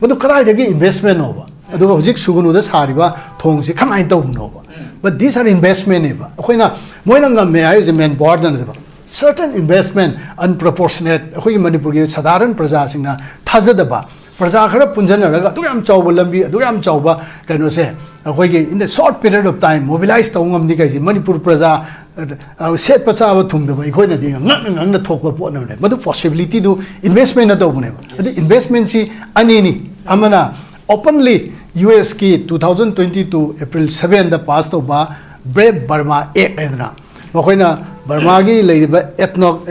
But the Karaidagi investment over. The Hojik Sugunu, the Sariba, Tongs, come I don't know. But these are investment. When Moinanga Mea is a man board than certain investment unproportionate, Manipur Sadaran Prasasina, Tazadaba, Prasakara Punjana, Dugam Chauba Lambi, Dugam Chauba, can you say, in the short period of time, mobilized Tongam Nika, Manipur Prasa, set Pasava Tumba, nothing on the top of one, but the possibility to investment at the investment, see, Anini, Amana, openly. US ki 2022 April 7 the passed over Brave Burma Act endna. Makoina Burma gi leiba ethno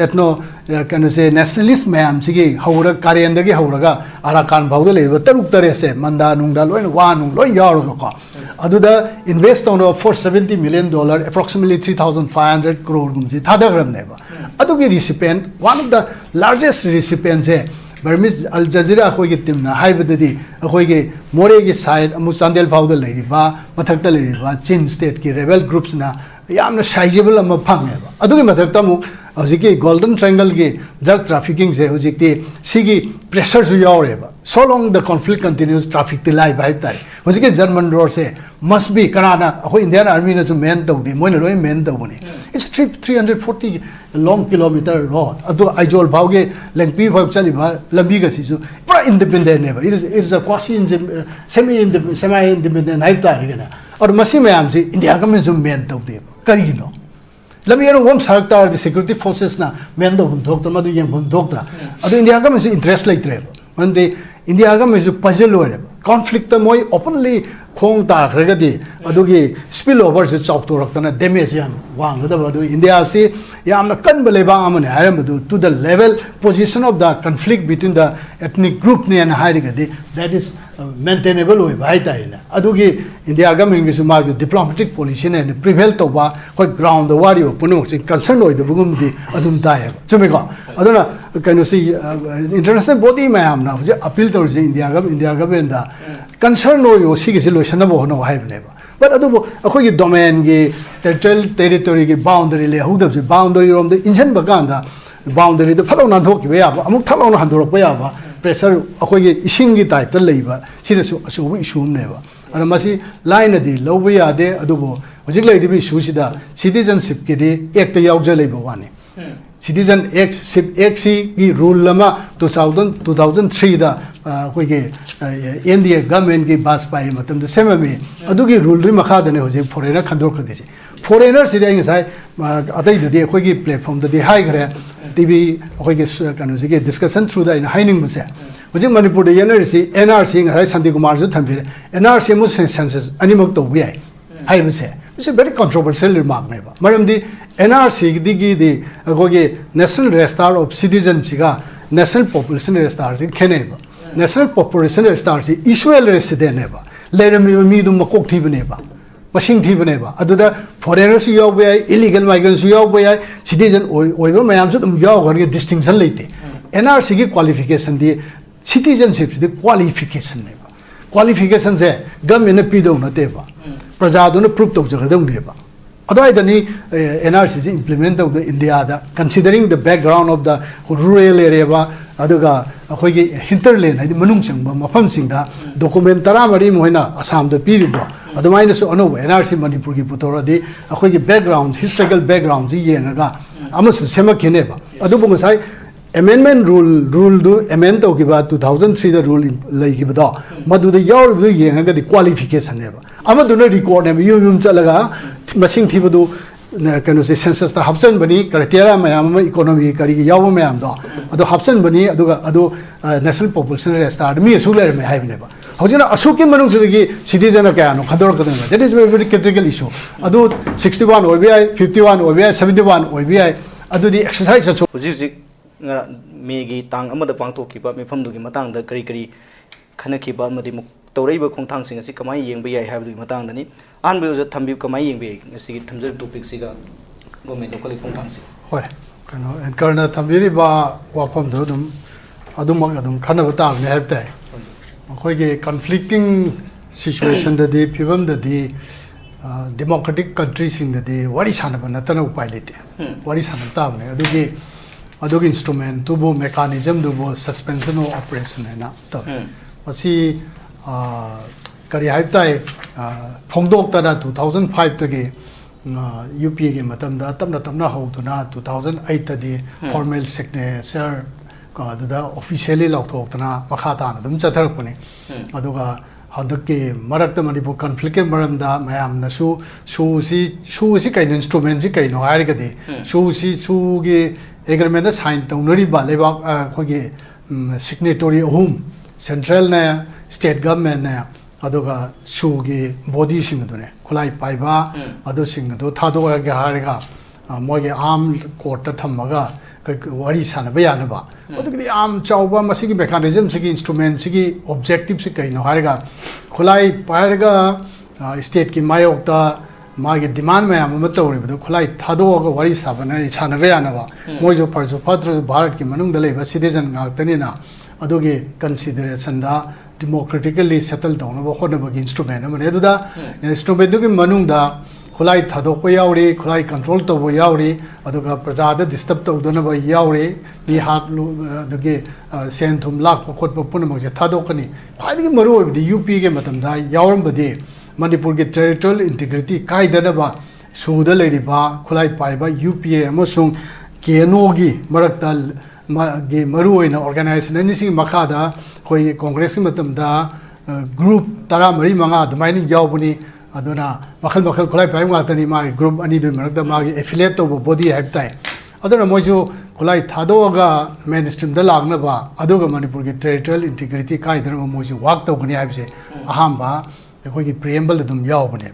can you say nationalist mayam sigi haura Karyan gi hauraga Arakan bawda leiba taruk tare se manda nungda loin wanung loin yaru ko. Aduda invest on $470 million approximately 3,500 crore gumji thadagram neba. Adugi recipient one of the largest recipients Burmese Al Jazeera Hoy Timna, Hybrid, a Hoy Moregi side, Musandel Powder Lady Ba, Matakta Lady Ba, Chin State ki rebel groups na, Yamna Shizable and Mapanga. Adu Matatamu, Aziki, Golden Triangle gi, drug trafficking, Zeki, Sigi, pressures Yoreba. So long the conflict continues, traffic the life by time. Wasiki German roar say, must be Kanana, who Indian army is a man dog, the Monoy men the money. It's a trip 340 long kilometer road. Ado Ijol Bauge, Lempi of Chaliba, Lambigas is independent never. It is a quasi semi-independent lifetime. Or Massimeamsi, in the arguments of men dog them. Carino. Let me know one Sartar, the security forces na, men of Doctor Madu Yam Doctor. Ado in the arguments interest like travel. When they in the arguments of puzzle conflict the moi openly Kong Ta Regadi, Adugi spillovers it's out to Roktana, Demian, Wang, whatever India say, Yam Kanbaleba Amana, to the level position of the conflict between the ethnic group and Hadigadi, that is maintainable with Haitaina. Adugi in the argument is mark diplomatic position and prevail to what ground the warrior Puno, concerned with the Bugumdi Adum Tayab. Chumiko, Aduna. Can you see international body mayam now appeal towards India government concern no you see solution no have never. But a domain territory boundary who the boundary from the Indian Baganda boundary the fellow Nanhoki among Talon Handropayava pressure a Ishingi type the labor so we issue never. And a massy line at the low we are there adobo was it like to be Sushida citizenship kiddy act the Yauja labor one. Citizen XC rule lama 2003 the India government ki bas pai matam the same me adugi rule ri makha dane hoje foreigner khandor khadisi foreigners ide ngai atai de khoi ki platform de high gare TV khoi ki kanu ge discussion through the hining muse hoje Manipur de NRC ngai Santi Kumar ju thamphire NRC mu census animak to wi hai muse it's a very controversial remark neba maram di NRC the National Register of Citizens National Population Register Keneva National Population Register Israel resident never let me do Makok Tibaneva Machine Tibaneva other foreigners you away illegal migrants you away citizen or Mayam Yaw distinction late NRC qualification the citizenship the qualification never qualifications government pido nateva Prajaduna proof of Jagadam neva. Otherwise, the NRC is implemented of the India, considering the background of the rural area, Aduga, hinterland, the Manungsang, Mafam Singa, documentara Mari Moina, Assam the period. Otherwise, NRC Manipuri Putora, the background, historical background, Yenaga, Amasu Sema Keneva. Adubungasai, amendment rule do amend to give 2003 the rule like Gibada, Madu the Yaw Yanga the qualification never. Amaduna record and you Chalaga. Machine Tibudu can you say census the Hobson Bunny, criteria Mayam economy, Yawa Mayamdo, Ado Hobson Bunny, Ado National Population Register, me a Suler may have never. Hojana Asuki Manuki, citizen of Gano, Kador, that is a very critical issue. Ado 61 OBI, 51 OBI, 71 OBI, Ado the exercise of Megi Tang Amada Panto keep up me from the Matang, the Krikri, Kanaki Balmadi. Torable Kontang as Kamai Yang Bay, I have the Matandani, and will the Tambu Kamai Bay, a secret topic cigar, government locally Kontansi. Why? And Karna Tambiri Ba, Wapam Dodum, Adumagadum, Kanavata, may have that. Conflicting situation that the people that the democratic countries in the day, what is Hanabanatano pilot? What is Hanatam? Adugi instrument, tubo mechanism, tubo suspension of operation and masi kari haibtai phongdok tada 2005 tagi UPA ge matamda tamna howduna 2008 tadi formal signature da officially lauthokna makha na dum chatharakpani aduga hadaki marakta manipur conflict ke maramda mayam na su si kain instrument si kain harigadi su ge agreement da sign tawnari ba lebak khoge signatory home central na state government na aduga su ge body sing dune khulai paiba adu sing do thado ga hariga moge arm court ta thamaga wari sana ba yana ba adugdi am chawba masigi mechanism sigi instrument sigi objective si kaino hariga khulai paiga state ki mayokta magi demand mayam ma tawri bu khulai thado ga wari sabana sana ba yana ba mojo parjo patro bharat ki manung da leba citizen ngak na adugi consideration da democratically settle down ba khona ba instrument ma ne duda instrument du ki manung da khulai thadok pa yauri khulai control to bo yauri aduga praja da disturb to dona ba yauri bi hak lu dugi sen thum lak pa khot pa pun ma je thadok ni khai gi maru bi UP ge matam da yauram ba de manipur ge territorial integrity kai da ba su da le ri ba khulai pai ba UPA amosung keno gi maraktal ge maru oina organization ni sing makha da khoi congress matam da group tara mari manga damaini yaubuni aduna makhal khulai pai nga tani ma group ani du marak da ma gi affiliate to body habtai aduna moju khulai thado ga mainstream da lagna ba aduga manipur ge territorial integrity kai da moju work to gni habse aham ba khoi gi preamble dum yaubuni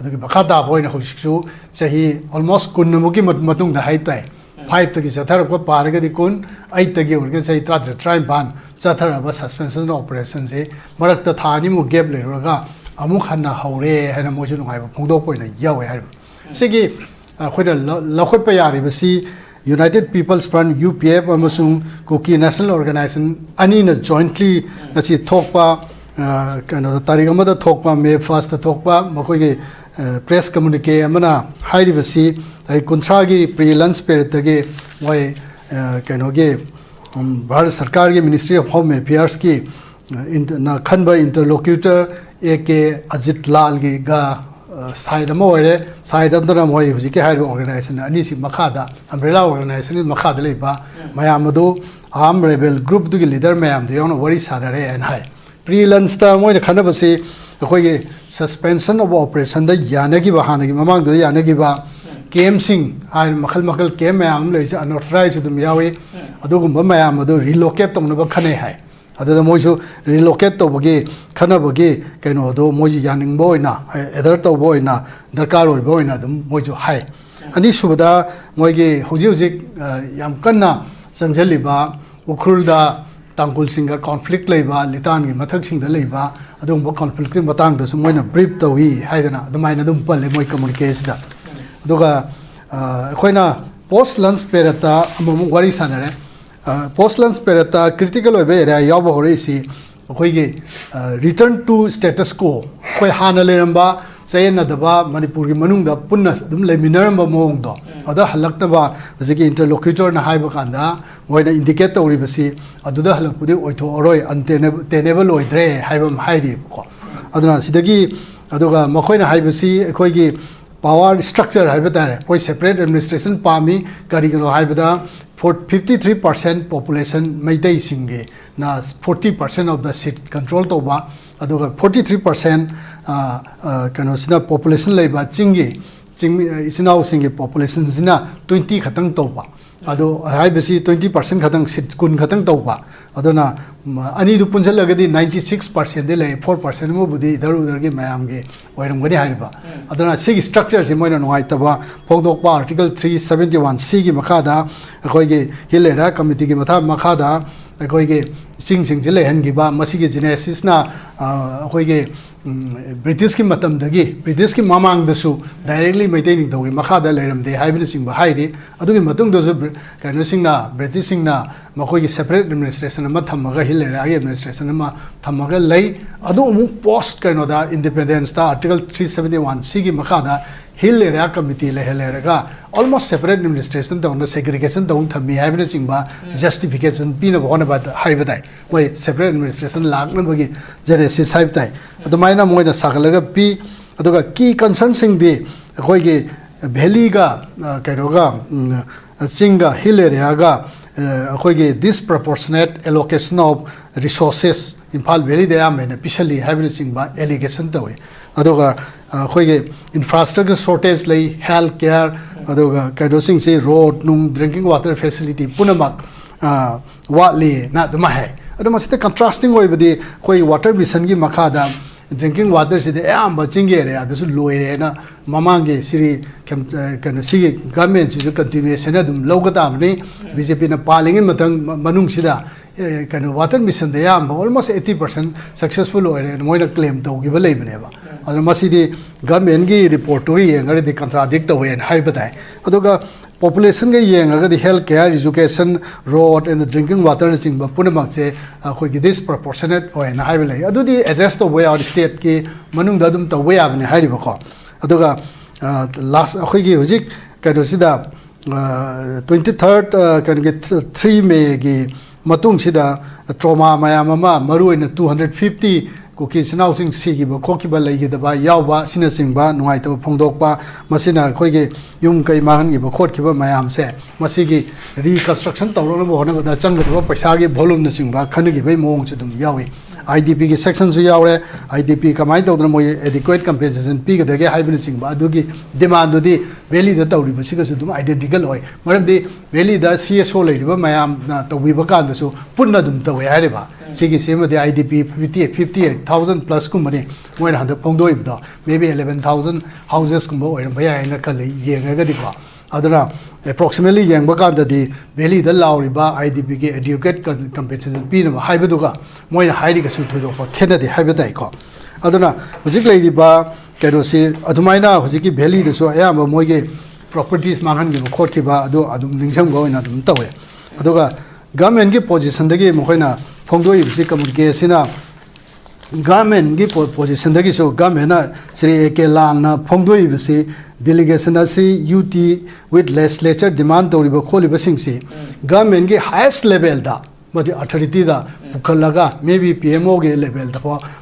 adugi bakha da boina hosu sahi almost kunnu gi matung da haitai 5 tagi sathar ko parga di kun 8 tagi urge sai try ban sathar ba suspension operation se marak ta thani mu gap le roga amu khanna haure hana mo ju ngai ba phongdok poina yawe har sigi khoida lakhot pa yari ba si United People's Front UPF amasung Kuki National Organization ani na jointly na chi thokpa kana tarikh amada thokpa May 1st ta thokpa makoi ge press communique amana hairi ba si ai kunchagi pre-lunch period ge moi kano ge Bharat Sarkar ge Ministry of Home Affairs ki na khanba interlocutor AK Ajit Lal ge ga side ma wore side andana moi huji ke hair organization ani si makhada umbrella organization makhada le ba mayam do arm rebel group du ge leader mayam de yon wari sarare and hai pre-lunch ta moi khana ba si koi ge suspension of operation da yanagi ba hanagi mamang do yanagi ba game sing hai makhal game mayam le unauthorized dum yawe adugum mayam do relocate tong ba khane hai adada moju relocate to boge khana boge kaino do moju yaning boina other to boina darkar oi boina dum moju hai ani subada moige hoji yam kanna sangjali ba ukhul da tangkul singa conflict leiba litan gi mathak sing da leiba adum bo conflict matang da sumoina brief to hi haidana dumaina dum palle moi communication da aduga khoina post lunch perata amu wari sanare post lunch perata critical area yaba horisi khoi return to status quo khoi hana leramba sayna daba manipur gi manung da punna dum leminaramba mong do ada halakna ba jigi interlocutor na haiba kanda moina indicate to ribasi aduda halakpudi oitho oroi untenable oidre haiba hairi ko aduna sidagi aduga makhoina haibasi khoi gi power structure haiba tare koi separate administration pami karigano haibada 53% population Meitei Singe na 40% of the seat control to ba aduga 43% kanosina population leiba chingi isinaw singe population sina 20 khatang to ba ado haibasi 20% khatang seat kun khatang to ba adona ani du punjal lagadi 96% de le 4% mo budi idar ge mayam ge oiram gadi haiba adona sig structure si moina ngai taba phongdok pa article 371 c gi makada akoi ge hilera committee gi matha makada akoi ge sing je le han gi ba masi ge genesis na akoi ge British ki matam dagi British ki mamang dasu directly maintaining thogi makada leram de haibin sing ba hairi adugi matung dosu kano sing na British sing na makoi ki separate administration ma thamaga hilera agi administration ma thamaga lei adu mu post kano da independence ta article 371 c gi makada hill area committee le heleraga almost separate administration down the segregation down thami haibna chingba justification pina bona ba haibadai wai separate administration lagna bagi genesis haibtai adumaina moina sagalaga pi aduga key concern sing di koi gi valley ga kairoga chinga hill area ga koi gi disproportionate allocation of resources Impal Valley de amena pishali haibna chingba allegation tawe aduga koi gi infrastructure shortage lay health care aduga kaido sing se road nung drinking water facility punamak wa le na duma hai aduma site contrasting oi badi koi water mission gi makada drinking water side am ba chinge re adasu loire na mamange siri kan si government ji continuation adum logata amni BJP na paling matang manung sida kan water mission de am almost 80% successful oire moina claim to gi balai bane ba aduma masidi government gi report to ye ngare de contradict to en hai batai aduga population ga yeng aga the health care education road and the drinking water ching ba punamak che khoi gi disproportionate oi na hai lai adu di address to way our state ki manung da dum to way abne hai ri ba ko aduga last khoi gi hujik ka do sida 23rd kan gi 3 May gi matung sida trauma mayam ma maru in 250 Kuki-Zo housing sigi ba khoki ba lai gi da ba yaw ba sina sing ba nuai ta phongdok ba masina khoi gi yum kai man gi ba khot ki ba mayam se masigi reconstruction tawro na bona da chang da paisa gi volume na sing ba khani gi bai mong chu dum yawi IDP gi section su yawre IDP kamai tawdra moi adequate compensation pi ga da ge haibin sing ba adu gi demand du di valley da tawri ba siga su dum identical oi maram di valley da CSO lai ba mayam na tawi ba kan da su punna dum tawi hai ba sigi sema de IDP 58,000 plus kumani moi na da phongdoi ba maybe 11,000 houses kumba oi ba ya na kal yenga ga di ko aduna approximately yang ba kan da di valley da lauri ba IDP ge adequate compensation pi na hai ba du ga moi na hai ri ga su thodo ko khena di hai ba dai ko aduna hujik lai di ba kero si adumaina hujiki valley da so aya ma moi ge properties mangan gi khot ki ba adu adum ningcham go ina dum tawe aduga government gi position da gi mo khoina phongdoi bi communication na government gi position da gi so government na sri ke lang na phongdoi bi si delegation asi UT with legislature demand to riba kholi basing si government gi highest level da madi authority da pukhalaga maybe PMO ge level da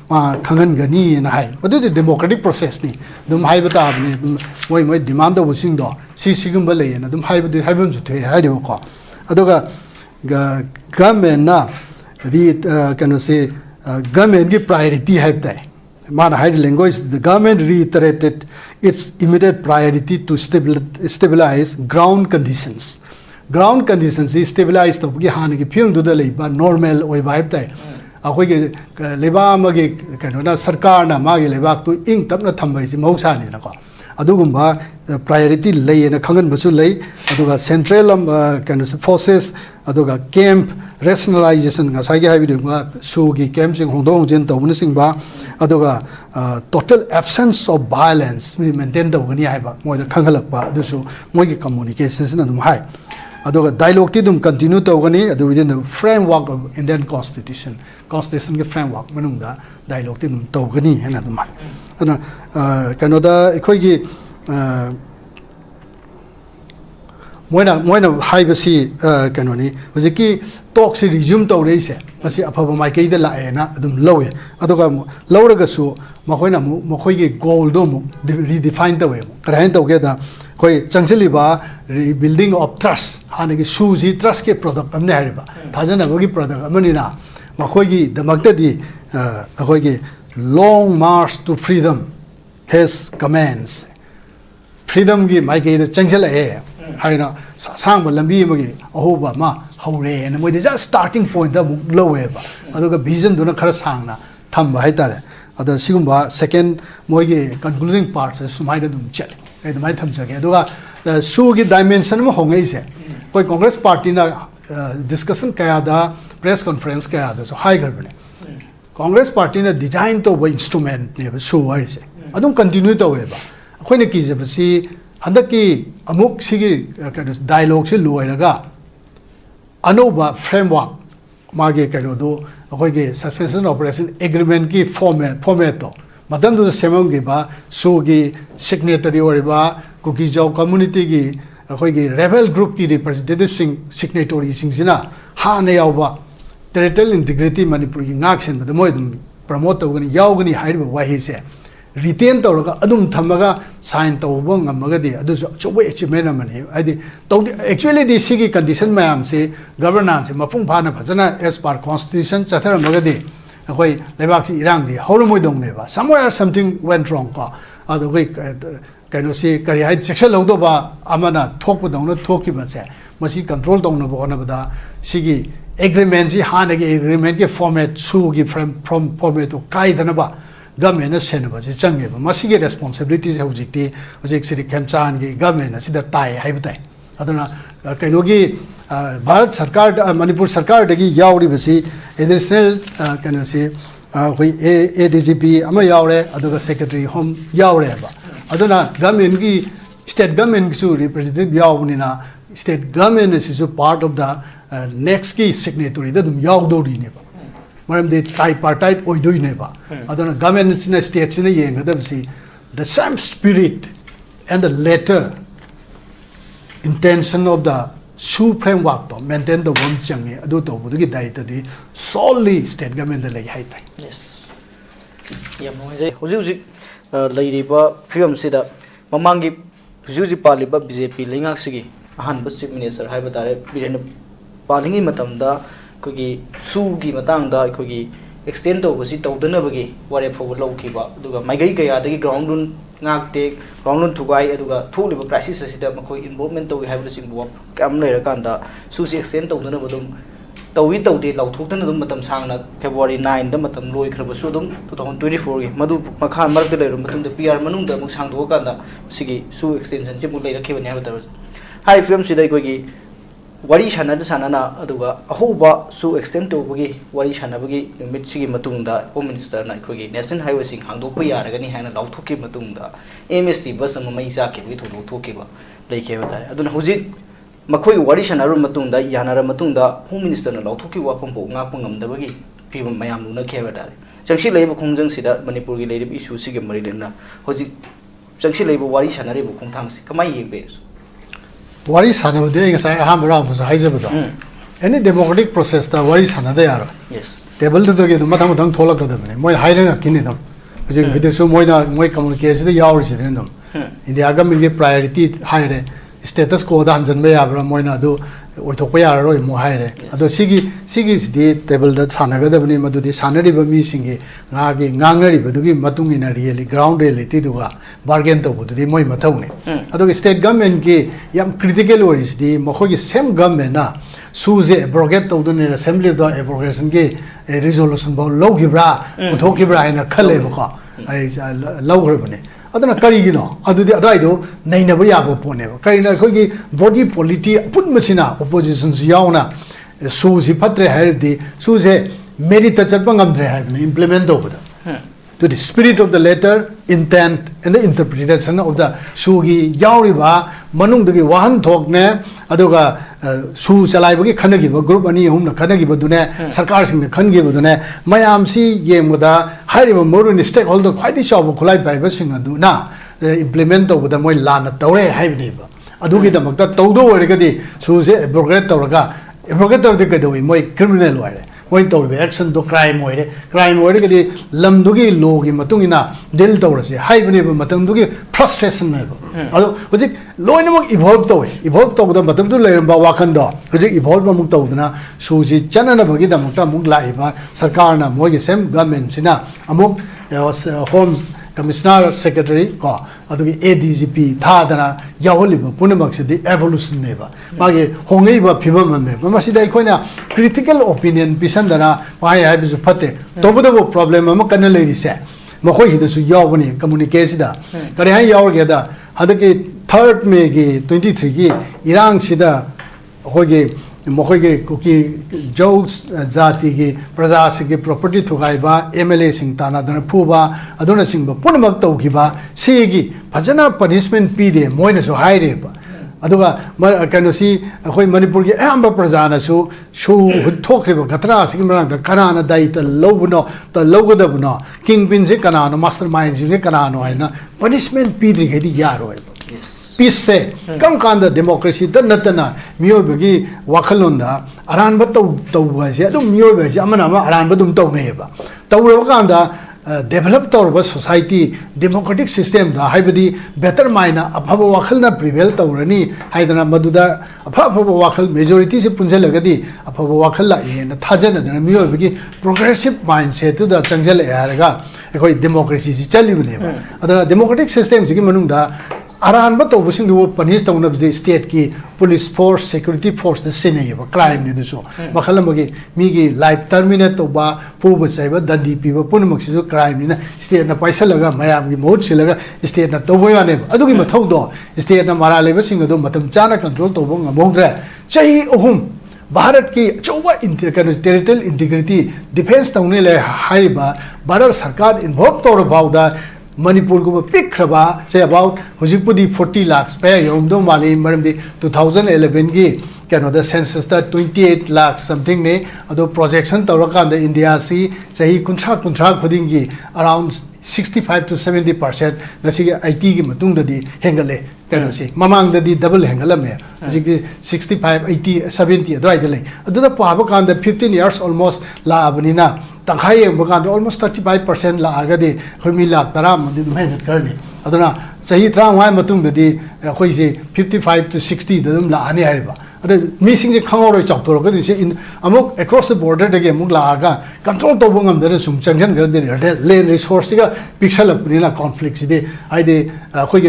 ma khangan gani na hai madu the democratic process ni dum hai bata ni moi demand da busing do si sigum ba le na dum hai bu haibun ju the hai de ko adoga government na ri kanu se government gi priority hai bata man high language the government reiterated its immediate priority to stabilize ground conditions is stabilized to gi han gi phim du da lei ba normal oi vibe tai akoi gi leba ma gi kano na sarkar na ma gi leba tu ing tap na thambai ji mausa ni na ko adugumba priority lei na khangan basu lei aduga central kano forces aduga camp rationalization nga sai gi habi de su gi camp sing hongdong jen to mun sing ba aduga total absence of violence we maintain the gani hai ba moi da khangalak ba adusu moi gi communications na dum hai aduga dialogue ti dum continue to gani adu within the framework of Indian constitution gi framework manung da dialogue ti dum to gani hena dum hai ana kano da ekhoi gi moina haibasi kano ni hojiki talk si resume to rei se masi aphaba mai kai da la na adum lowe aduga lawraga su makoina mokoi gi goal do mu redefine to we karain to ge da koi changchili ba rebuilding of trust hanagi su ji trust ke product amne hariba thajana bogi product amani na makoi gi damakta di akoi gi long march to freedom has commenced freedom gi mai ke da changchila e haina sang ba lambi magi ahoba ma haure na moi just starting point da lowe ba aduga vision duna khara sangna thamba hai tare adu sigumba second moi gi concluding parts sumai da dum chale e dum mai tham jage aduga su gi dimension ma hongai se koi congress party na discussion kaya da press conference kaya da so high garbane congress party na design to ba instrument ne ba su wari se adum continue to we ba khoi ne ki je ba si handaki amuk sigi dialogue se loiraga anoba framework mage kano do akoi ge suspension operation agreement ki format to ꯃꯇꯝꯗꯨꯗ ꯁꯦꯝꯃꯝꯈꯤꯕ ꯁꯨꯒꯤ ꯁꯤꯒꯅꯦꯇꯔꯤ ꯑꯣꯏꯔꯤꯕ Kuki-Zo community ꯑꯩꯈꯣꯏꯒꯤ rebel ꯒ꯭ꯔꯨꯞꯀꯤ ꯔꯤꯄ꯭ꯔꯖꯦꯟꯇꯦꯇꯤꯚꯁꯤꯡ ꯁꯤꯒꯅꯦꯇꯣꯔꯤꯁꯤꯡꯁꯤꯅ ꯍꯥꯟꯅ ꯌꯥꯎꯕ territorial integrity ꯃꯅꯤꯄꯨꯔꯒꯤ ꯉꯥꯛ ꯁꯦꯟꯕꯗ ꯃꯣꯏ ꯑꯗꯨꯝ promote ꯇꯧꯒꯅꯤ ꯌꯥꯎꯒꯅꯤ ꯍꯥꯏꯔꯤꯕ ꯋꯥꯍꯩꯁꯦ ꯔꯤꯇꯦꯟ ꯇꯧꯔꯒ ꯑꯗꯨꯝ ꯊꯝꯃꯒ ꯁꯥꯏꯟ ꯇꯧꯕ ꯉꯝꯃꯒꯗꯤ ꯑꯗꯨꯁꯨ ꯑꯆꯧꯕ ꯑꯦꯆꯤꯞꯃꯦꯟ ꯑꯃꯅꯤ ꯍꯥꯏꯗꯤ ꯇꯧꯗꯤ ꯑꯦꯛꯆꯨꯑꯦꯂꯤꯗꯤ ꯁꯤꯒꯤ ꯀꯟꯗꯤꯁꯟ ꯃꯌꯥꯝꯁꯤ ꯒꯕꯔꯅꯥꯟꯁꯁꯤ ꯃꯄꯨꯡ ꯐꯥꯅ ꯐꯖꯅ ꯑꯦꯁ ꯄꯥꯔ ꯀꯣꯟꯁꯇꯤꯇ꯭ꯌꯨꯁꯟ ꯆꯠꯊꯔꯝꯃꯒꯗꯤ ꯑꯩꯈꯣꯏ ꯂꯩꯕꯥꯛꯁꯤ ꯏꯔꯥꯡꯗꯤ ꯍꯧꯔꯝꯃꯣꯏꯗꯧꯅꯦꯕ ꯁꯝꯋꯦꯌꯔ ꯁꯝꯊꯤꯡ ꯋꯦꯟ ꯔꯣꯡ ꯀꯣ ꯑꯗꯣ ꯑꯩꯈꯣꯏ ꯀꯩꯅꯣꯁꯤ ꯀꯔꯤ ꯍꯥꯏ ꯆꯦꯛꯁꯤꯜꯍꯧꯗꯕ ꯑꯃꯅ ꯊꯣꯛꯄꯗꯧꯅ ꯊꯣꯛꯈꯤꯕꯁꯦ ꯃꯁꯤ ꯀꯟꯇ꯭ꯔꯣꯜ ꯇꯧꯅꯕ ꯍꯣꯠꯅꯕꯗ ꯁꯤꯒꯤ ꯑꯦꯒ꯭ꯔꯤꯃꯦꯟꯁꯤ ꯍꯥꯟꯅꯒꯤ ꯑꯦꯒ꯭ꯔꯤꯃꯦꯟꯒꯤ ꯐꯣꯔꯃꯦꯠ ꯁꯨꯒꯤ ꯐꯣꯔꯃꯦꯠꯇꯨ ꯀꯥꯏꯗꯅꯕ ꯒꯃꯦꯟꯅ ꯁꯦꯟꯅꯕꯁꯤ ꯆꯪꯉꯦꯕ ꯃꯁꯤꯒꯤ ꯔꯦꯁꯄꯣꯟꯁꯤꯕꯤꯂꯤꯇꯤꯁꯦ ꯍꯧꯖꯤꯛ ꯁꯤꯗꯤ ꯈꯦꯝꯆꯥꯟꯒꯤ ꯒꯃꯦꯟ ꯑꯁꯤꯗ ꯇꯥꯏ ꯍꯥꯏꯕ ꯇꯥꯏ ꯑꯗꯨꯅ ꯀꯩꯅꯣꯒꯤ ꯚꯥꯔꯠ ꯁꯔꯀꯥꯔ ꯃꯅꯤꯄꯨꯔ ꯁꯔꯀꯥꯔꯗꯒꯤ ꯌꯥꯎꯔꯤꯕꯁꯤ ꯑꯦꯗꯤꯁꯅꯦꯜ ꯀꯩꯅꯣꯁꯤ ꯑꯩꯈꯣꯏ ADGP ꯑꯃ ꯌꯥꯎꯔꯦ ꯑꯗꯨꯒ ꯁꯦꯀ꯭ꯔꯦꯇꯔꯤ ꯍꯣꯝ ꯌꯥꯎꯔꯦꯕ ꯑꯗꯨꯅ ꯒꯃꯦꯟꯒꯤ ꯁ꯭ꯇꯦꯠ ꯒꯃꯦꯟꯒꯤꯁꯨ ꯔꯤꯄ꯭ꯔꯖꯦꯟꯇꯦꯇꯤꯚ ꯌꯥꯎꯕꯅꯤꯅ ꯁ꯭ꯇꯦꯠ ꯒꯃꯦꯟ ꯑꯁꯤꯁꯨ ꯄꯥꯔꯠ ꯑꯣꯐ ꯗ ꯅꯦꯛꯁꯀꯤ ꯁꯤꯒꯅꯦꯇꯣꯔꯤꯗ ꯑꯗꯨꯝ ꯌꯥꯎꯗꯧꯔꯤꯅꯦꯕ ꯃꯔꯝꯗꯤ ꯇ꯭ꯔꯥꯏꯄꯥꯔꯇꯥꯏꯠ ꯑꯣꯏꯗꯣꯏꯅꯦꯕ ꯑꯗꯨꯅ ꯒꯃꯦꯟꯁꯤꯅ ꯁ꯭ꯇꯦꯠꯁꯤꯅ ꯌꯦꯡꯒꯗꯕꯁꯤ the same spirit and the letter intention of the SHU framework to maintain the one changi adu to budugi daitadi solely state government da lei haitai yes yam noise huji leiriba film sida mamangi huji paliba BJP lengak sigi ahan bu chief minister haiba tare biren palingi matamda kogi su gi matang da kogi extend to basi tawdana bagi ware for lawkiba aduga maigai gaya dagi ground run ngakte ground thugai aduga thuliba crisis asida makoi involvement to haiba singbu kam leira kanda su si extend tawdana badum tawi tawde lawthokdana dum matam sangna February 9 da matam loi khrabu su dum 2024 gi madu makha marak leiru matum da PR manung da muk sangdo kanda sigi su extension si mu leira khebani haiba tar hai film sida kogi wari sanana aduga ahoba su extend to bagi wari sanabagi numit sigi matungda home minister na khogi national highway sing hangdokpa yaragani haina lauthoki matungda MST bus ama mai ja ke bi thodo thokiba leike batare aduna huji makhoi wari sanaru matungda yanara matungda home minister na lauthoki wapam bo ngapang ngamdabagi pibam mayam nu na kheba dare changsi leiba khongjang sida manipur gi leirib issue sigi mari lena huji changsi leiba wari sanare bu khongthang si kamai yebe wari sanabade ngasai aham round so haijabado any democratic process ta wari sanada yaro yes table to ge mathang mathang tholakadabne moi hairena kini dum hojik videsu moi communication da yauri sidin dum india government ge priority haire status quo da hanjan be yabra moina adu oithokpa yararoi mo haire ado sigi di table da sanagadabni madudi sanariba mi singi ngagi ngangari badugi matungina really ground reality duga bargain to bududi moi mathawni ado state government ki yam critical words di mokhogi same government na suze abrogate to dun assembly of the abrogation ki resolution bo logibra uthokibra haina khale ba ai lograbne aduna karigino adudi adaido nainaba yabo poneba karina khogi body polity pun masina opposition yauna su si patre hairdi su se merit chapang amdre haibni implement obada to the spirit of the letter intent and the interpretation of the sugi yauriba manungdagi wahan thokne aduga su chalaibagi khanagiba group ani humna khanagiba dune sarkar singna khangiba dune mayam si yemgoda hairiba moruni stakeholder khwaidi chabu khulai paiba singa duna implement obada moi lana tawre haibniba adugi damakta tawdo oregadi su se abrogate tawraga abrogate tawde kadoi moi criminal ware moi tawbe action do crime oire gadi lamdugi logi matungina del tawrase haibniba matangdugi frustration neba adu hojik loinamuk evolve tawda matamdu leiramba wakanda hojik evolve muk tawdana suji chanana bagi damakta muk laiba sarkar na moi sem government sina amuk home commissioner secretary ko adugi ADGP thadana yawliba punamak sidi evolution neba magi hongeiba phibam me masida ikoina critical opinion pisandana pai haibisu phate tobudabu problem am kana leiri se makhoi hidasu yawani communication da kare han yawgeda hadaki 3rd May gi 23 gi irang sida hoge mokhoi Kuki-Zo jati gi praja sigi property thugaiba MLA sing tana dana phuba aduna singba punamak tawkiba sigi phajana punishment pide moina so haire ba aduga kanosi akhoi manipur gi amba prajana su thokriba khatra sig marang da kanana dai ta lobuno ta logodabuno kingpin je kanano mastermind je kanano aina punishment pidri gedi yaro peace se kam kanda democracy da natana miyo bagi wakhalonda aran ba to ba je adum miyo ba je amana ma aran ba dum to ne ba tawra kanda develop tawra society democratic system da haibadi better maina abhava wakhalna prevail tawrani haidana maduda abhava wakhal majority se punjalagadi abhava wakhal la ena thajana dana miyo bagi progressive mindset da changjal yaraga ekoi democracy si chalibne ba adana democratic system ji manung da aran ba to busing du punish tawna bi state ki police force security force the sine ba crime ni du so makhalam gi mi gi life terminate to ba pu ba chai ba dandi pi ba pun mak si so crime ni na state na paisa laga mayam gi mohut silaga state na to boy ne adu gi mathau do state na mara le ba sing do matam chana control to bo ngamongdra chai ohum Bharat की चौबा territorial integrity defence तौने ले हाइबा भारत सरकार involve तौर बाउदा मणिपुर को पिक्रबा say about हुजिपुदी 40 lakh पे योमदो माली मरमदी 2011 की canoe the census the 28 lakh something ने अदो प्रोजेक्शन तौरकान द इंडिया सी सही कुंठा खुदिंगी around 65 to 70% ngasi IT gi matung da di hengale kano si mamang da di double hengala me jik 65 80 70 adoi da le adu da pa ba kan da 15 years almost la abnina tangkhai ba kan da almost 35% la aga di khomi lakh tara madi dum hen karni aduna sahi tra wa matung da di khoi si 55 to 60 da dum la ani hariba missing the Kangoro chapter in amok across the border again Muglaga control to Bungam there is some junction land resource pixel up in a conflict I de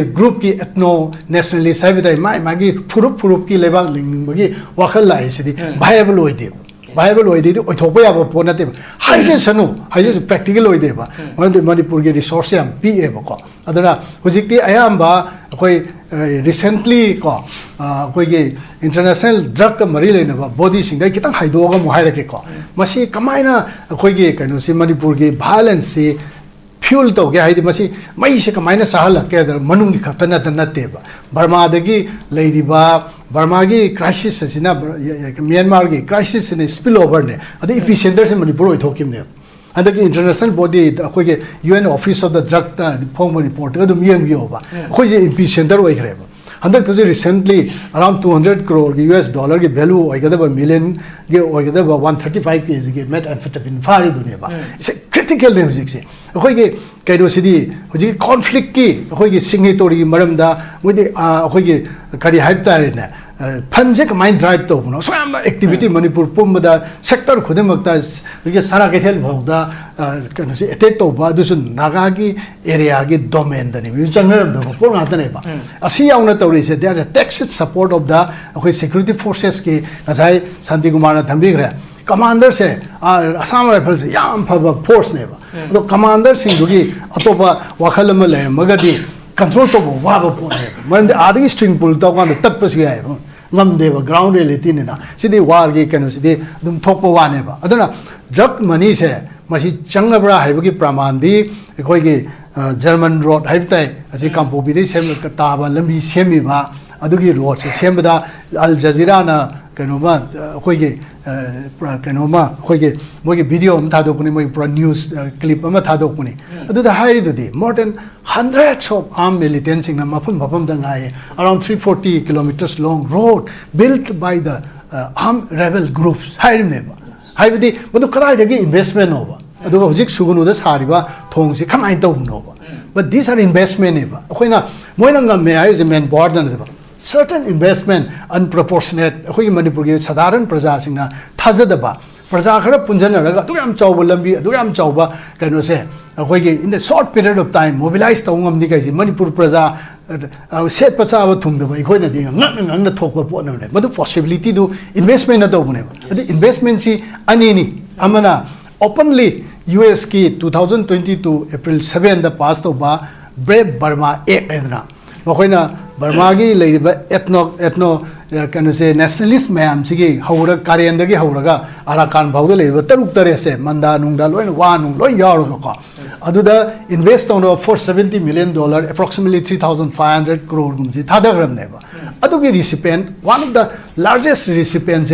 group ki ethno nationalist my magi purup ki level lingi wakala is viable idea viable idea oitoya ponative high practical idea one the Manipur resource and PA boko adara hujikti ayamba recently ko international drug mari le na body sing dai kitang haido ga mu haire ke ko masi kamaina khoi ge kanu si Manipur ge violence se fuel to ge haidi masi mai se kamaina sahal ke dar manung gi khatana ta natte ba Burma dagi leidi ba Burma gi crisis sina Myanmar gi crisis ne spill over ne adi epicenter se Manipur oi thokim ne and the international body the UN office of the drug formal report the ba epicenter oi greba and the recently around 200 crore US dollar ki value oi ga million ge oi ga 135 kg ge methamphetamine fari dunia ba it's a critical music se ge kaido sidi hoji conflict ki ge signatory maram da with ge kari hype tare na फंजे कमाइन drive तो बनो स्वयं activity Manipur पुमदा sector खुदे मक्ता ये सारा केथेल भौदा Kanse attack तो बा दुस नागा की एरिया की डोमेन दनी यु चंगर द पोंग आतने बा असि याउना तौरी से their text support of the अखोई सिक्योरिटी फोर्सेस की असाई शांति कुमार ने थंबिग्रे कमांडर से असम राइफल से याम फब फोर्स ने बा तो कमांडर सिंह दुगी अतोबा वखल म ले मगदी कंट्रोल तो वाबा पोने मन आदि स्ट्रिंग पुल तो कान तक पसु याय ngamde ba ground reality ne na sidi war gi kanu sidi dum thokpa wa ne ba aduna drug money se masi changbra haiba gi praman di ekoi gi German road haibai asi kampo bi dei sem ta ba lambi semi ba adugi road se sem da Al Jazeera na kanu ma ekoi gi kanu ma ekoi gi mo gi video am tha do puni mo pro news clip am tha do puni adu da hairi do di more than hundreds of armed militants in mapam dangai around 340 kilometers long road built by the armed rebel groups hiring them haibdi modu kara dagi investment over adu hojik sugunu da sariba thong se khamai to no but these are investment eba khoina moina ngam me ai is main board na certain investment unproportionate khoi Manipur gi sadaran praja singna thajadaba praja khara punjana raga tu yam chawba lambi adu yam chawba kanu se in the short period of time mobilize tawngam ni kai Manipur praja set pacha ba thung da bai khoi na di ngang na thok ba po na ne madu possibility do investment na to bune adi investment si ani ni amana openly US ki 2022 April 7 the passed over Brave Burma Act endna makoina Burma gi leiba ethno can say nationalist mayam sigi haura karian dagi hauraga arakan bawda leiba taruk tare se manda nungda loin wa nung loin yaro ko aduda invest on $470 million approximately 3,500 crore gumji thadagram neba Adugi recipient, one of the largest recipients,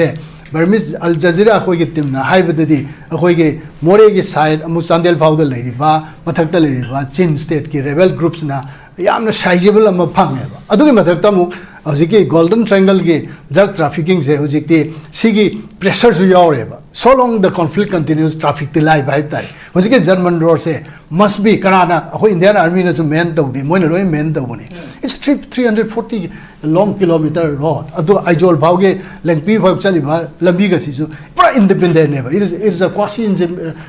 Burmese Al Jazeera Hogi Timna, Hybrid, Ahogi, Moregi side, Musandel Powder Lady Ba, Matakta Lady Ba, Chin State ki rebel groups na, Yamna sizable Amapang. Adugi Mataktamu, Aziki, Golden Triangle ki, drug trafficking, Zehuziki, Sigi, pressures to your so long the conflict continues, traffic the life by time. Was it German road say, must be Canada, Indian army is a man to the Monoy men the money. It's a trip 340 long kilometer road. Ado Ijol Bauge, Lempi of Chaliba, Lambigas is independent never. It is a quasi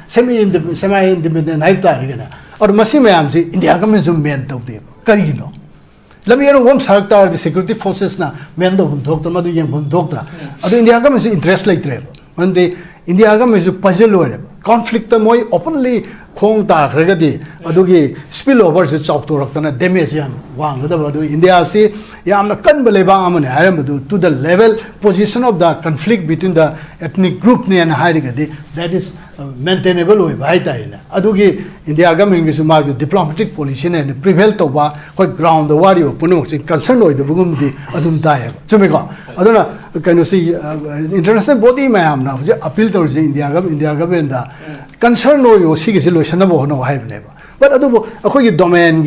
semi-independent lifetime. Or Massimeamzi, India comes to men to them. Carino. Let me know one Sartar, the security forces na men the doctor, Madu Yam doctor. Other India comes interest like travel. When the India is a puzzle conflict moy openly Kong Ta Regadi, Adugi spillovers it's out to Roktana damage one India see Yamna Kanbaleba Amane Aramadu to the level position of the conflict between the ethnic group and Hadigadi that is maintainable with Vaita. Adugi India government is mark diplomatic position and prevail to quite ground the warrior Puno concerned with the Bugumdi Adum Taya. Chumiko. Aduna can you see international body ma'am now appeal towards India government concern no you see solution no have never. But a domain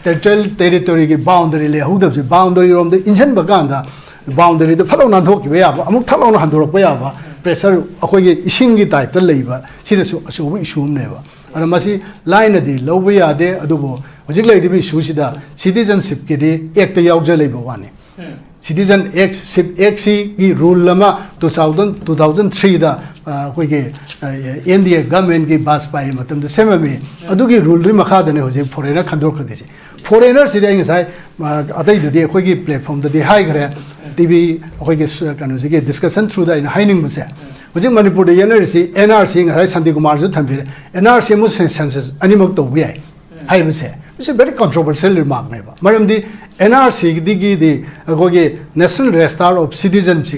territory boundary who the boundary from the Indian Baganda boundary the fellow Nandoki among Talon Handorapa pressure a ishingi type the labor serious so we should never. And I must line at the low way are there adobo was it like to be Sushida citizenship kiddy act the Yauja labor one. Citizen X rule lama 2003 da India government ki bas pai matam the same me adugi rule ri makha dane hoje foreigner khandor khadisi foreigner sidai ngai adai de khoi ki platform de high gre tv khoi ki kanu se discussion through the in hining muse hoje manipur de nrc ngai Santi Kumar ju thambi nrc mu census animak to wi hai muse. It's a very controversial remark. Madam, NRC, the National Register of Citizens,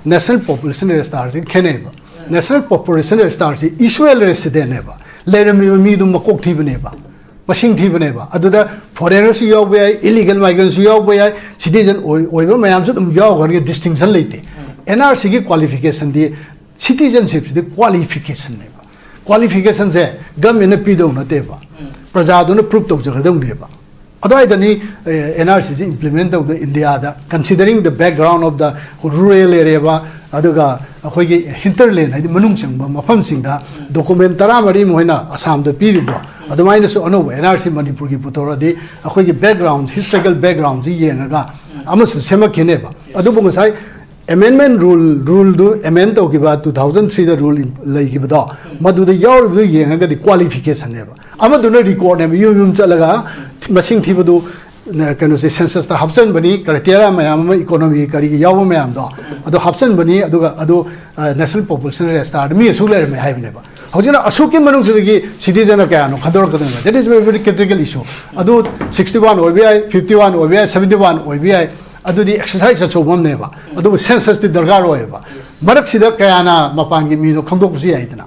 National Population Register in Canada. National Population Register issue resident never. Let me do Makok Tibaneva. Machine Tibaneva. Other foreigners you away, illegal migrants you away, citizen or Mayam, you are distinction late. NRC qualification, the citizenship, the qualification never. Qualifications, government pido nateva. Prajaduna proved of Jagaduneva. Otherwise, the NRC is implemented in India, considering the background of the rural area, Aduga, hinterland, the Manungsang, Mafam Singa, documentara Marimoina, Assam the period. Otherwise, NRC Manipur Putora, the backgrounds, historical backgrounds, Yenaga, Amasu Sema Kineva. Adubungasai. Amendment rule do amend to give 2003 the rule like give the Madu the Yaw the qualification never. Amadu record and you Chalaga machine Tibudu can say census the Hobson Bunny, Criteria Mayama economy, Kari Yawam do. The Hobson Bunny, Adu National Population Start me a suler may have never. Hojina Asuki Manungi citizen of Kano, Kador. That is a very critical issue. Adu 61 OBI, 51 OBI, 71 OBI. Adu the exercise at one never. Adu census the Dargaro ever. Maraksida Kayana Mapangi Mino Kondokusi Aitana.